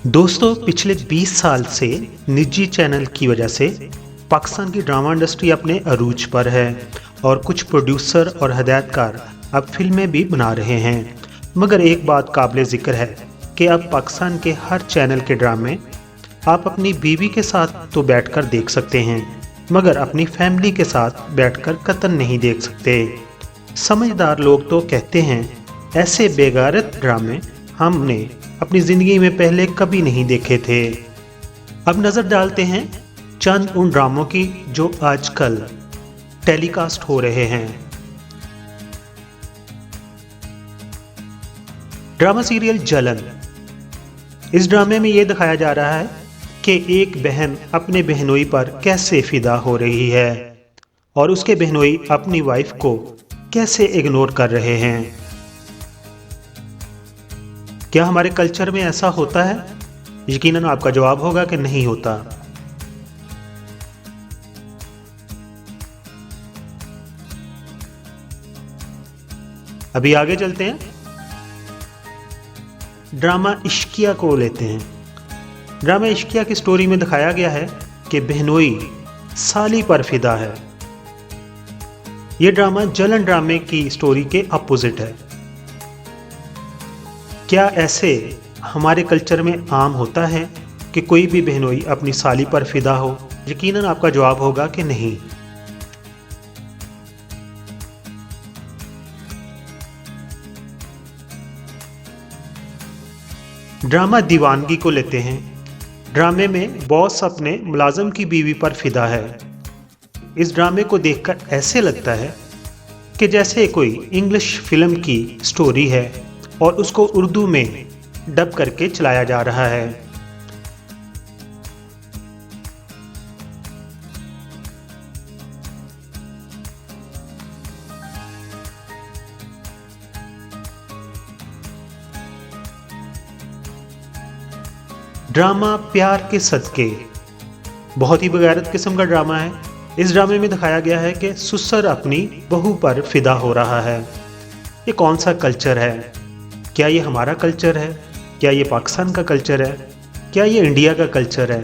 दोस्तों, पिछले 20 साल से निजी चैनल की वजह से पाकिस्तान की ड्रामा इंडस्ट्री अपने अरूज पर है और कुछ प्रोड्यूसर और हदायतकार अब फिल्में भी बना रहे हैं। मगर एक बात काबिल ज़िक्र है कि अब पाकिस्तान के हर चैनल के ड्रामे आप अपनी बीवी के साथ तो बैठकर देख सकते हैं, मगर अपनी फैमिली के साथ बैठकर कतई नहीं देख सकते। समझदार लोग तो कहते हैं ऐसे बेगारत ड्रामे हमने अपनी ज़िंदगी में पहले कभी नहीं देखे थे। अब नज़र डालते हैं चंद उन ड्रामों की जो आजकल टेलीकास्ट हो रहे हैं। ड्रामा सीरियल जलन। इस ड्रामे में ये दिखाया जा रहा है कि एक बहन अपने बहनोई पर कैसे फिदा हो रही है और उसके बहनोई अपनी वाइफ को कैसे इग्नोर कर रहे हैं। क्या हमारे कल्चर में ऐसा होता है? यकीनन आपका जवाब होगा कि नहीं होता। अभी आगे चलते हैं, ड्रामा इश्किया को लेते हैं। ड्रामा इश्किया की स्टोरी में दिखाया गया है कि बहनोई साली पर फिदा है। यह ड्रामा जलन ड्रामे की स्टोरी के अपोजिट है। क्या ऐसे हमारे कल्चर में आम होता है कि कोई भी बहनोई अपनी साली पर फिदा हो? यकीनन आपका जवाब होगा कि नहीं। ड्रामा दीवानगी को लेते हैं। ड्रामे में बॉस अपने मुलाजिम की बीवी पर फिदा है। इस ड्रामे को देखकर ऐसे लगता है कि जैसे कोई इंग्लिश फिल्म की स्टोरी है और उसको उर्दू में डब करके चलाया जा रहा है। ड्रामा प्यार के सदके बहुत ही बेगैरत किस्म का ड्रामा है। इस ड्रामे में दिखाया गया है कि ससुर अपनी बहू पर फिदा हो रहा है। ये कौन सा कल्चर है? क्या ये हमारा कल्चर है? क्या ये पाकिस्तान का कल्चर है? क्या ये इंडिया का कल्चर है?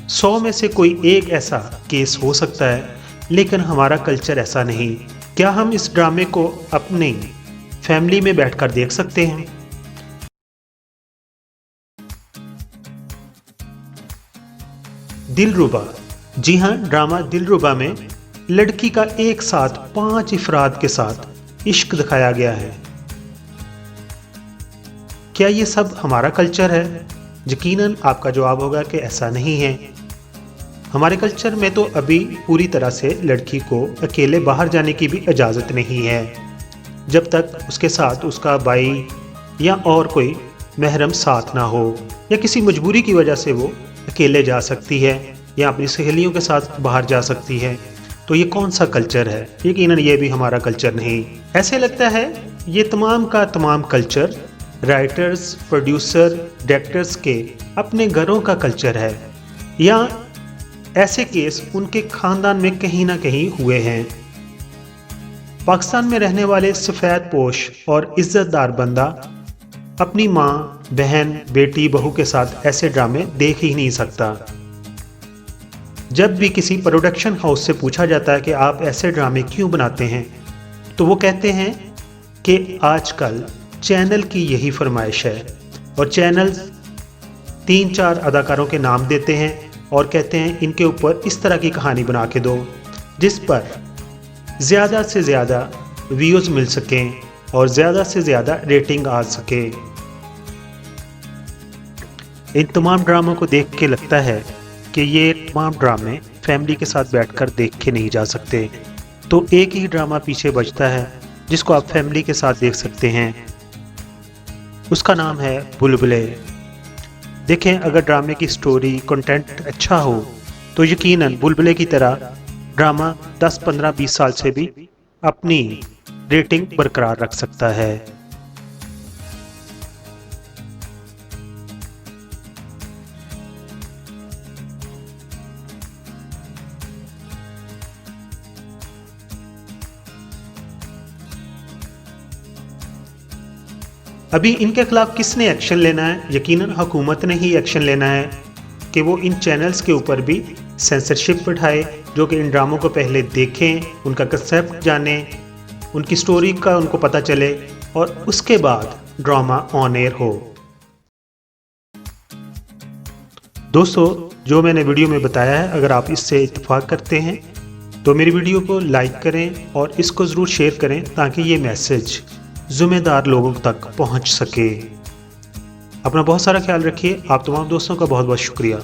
100 में से कोई एक ऐसा केस हो सकता है, लेकिन हमारा कल्चर ऐसा नहीं। क्या हम इस ड्रामे को अपनी फैमिली में बैठकर देख सकते हैं? दिलरुबा। जी हाँ, ड्रामा दिलरुबा में लड़की का एक साथ 5 अफराद के साथ इश्क दिखाया गया है। क्या ये सब हमारा कल्चर है? यकीनन आपका जवाब होगा कि ऐसा नहीं है। हमारे कल्चर में तो अभी पूरी तरह से लड़की को अकेले बाहर जाने की भी इजाज़त नहीं है, जब तक उसके साथ उसका भाई या और कोई महरम साथ ना हो, या किसी मजबूरी की वजह से वो अकेले जा सकती है या अपनी सहेलियों के साथ बाहर जा सकती है। तो ये कौन सा कल्चर है? यकीनन ये भी हमारा कल्चर नहीं। ऐसे लगता है ये तमाम का तमाम कल्चर राइटर्स, प्रोड्यूसर, डायरेक्टर्स के अपने घरों का कल्चर है, या ऐसे केस उनके खानदान में कहीं ना कहीं हुए हैं। पाकिस्तान में रहने वाले सफ़ेद पोश और इज्जतदार बंदा अपनी माँ, बहन, बेटी, बहू के साथ ऐसे ड्रामे देख ही नहीं सकता। जब भी किसी प्रोडक्शन हाउस से पूछा जाता है कि आप ऐसे ड्रामे क्यों बनाते हैं, तो वो कहते हैं कि आजकल चैनल की यही फरमाइश है, और चैनल 3-4 अदाकारों के नाम देते हैं और कहते हैं इनके ऊपर इस तरह की कहानी बना के दो जिस पर ज़्यादा से ज़्यादा व्यूज़ मिल सकें और ज़्यादा से ज़्यादा रेटिंग आ सके। इन तमाम ड्रामों को देख के लगता है कि ये तमाम ड्रामे फैमिली के साथ बैठकर देख के नहीं जा सकते। तो एक ही ड्रामा पीछे बचता है जिसको आप फैमिली के साथ देख सकते हैं, उसका नाम है बुलबुले। देखें, अगर ड्रामे की स्टोरी, कंटेंट अच्छा हो तो यकीनन बुलबुले की तरह ड्रामा 10, 15, 20 साल से भी अपनी रेटिंग बरकरार रख सकता है। अभी इनके खिलाफ किसने एक्शन लेना है? यकीनन हुकूमत ने ही एक्शन लेना है कि वो इन चैनल्स के ऊपर भी सेंसरशिप उठाए, जो कि इन ड्रामों को पहले देखें, उनका कंसेप्ट जानें, उनकी स्टोरी का उनको पता चले और उसके बाद ड्रामा ऑन एयर हो। दोस्तों, जो मैंने वीडियो में बताया है, अगर आप इससे इत्तेफाक करते हैं तो मेरी वीडियो को लाइक करें और इसको ज़रूर शेयर करें ताकि ये मैसेज ज़िम्मेदार लोगों तक पहुंच सके। अपना बहुत सारा ख्याल रखिए। आप तमाम दोस्तों का बहुत बहुत शुक्रिया।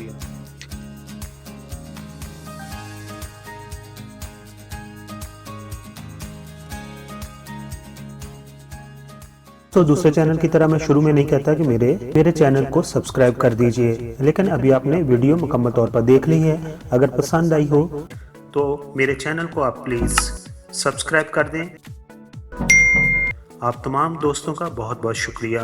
तो दूसरे चैनल की तरह मैं शुरू में नहीं कहता कि मेरे चैनल को सब्सक्राइब कर दीजिए, लेकिन अभी आपने वीडियो मुकम्मल तौर पर देख ली है। अगर पसंद आई हो तो मेरे चैनल को आप प्लीज़ सब्सक्राइब कर दें। आप तमाम दोस्तों का बहुत बहुत शुक्रिया।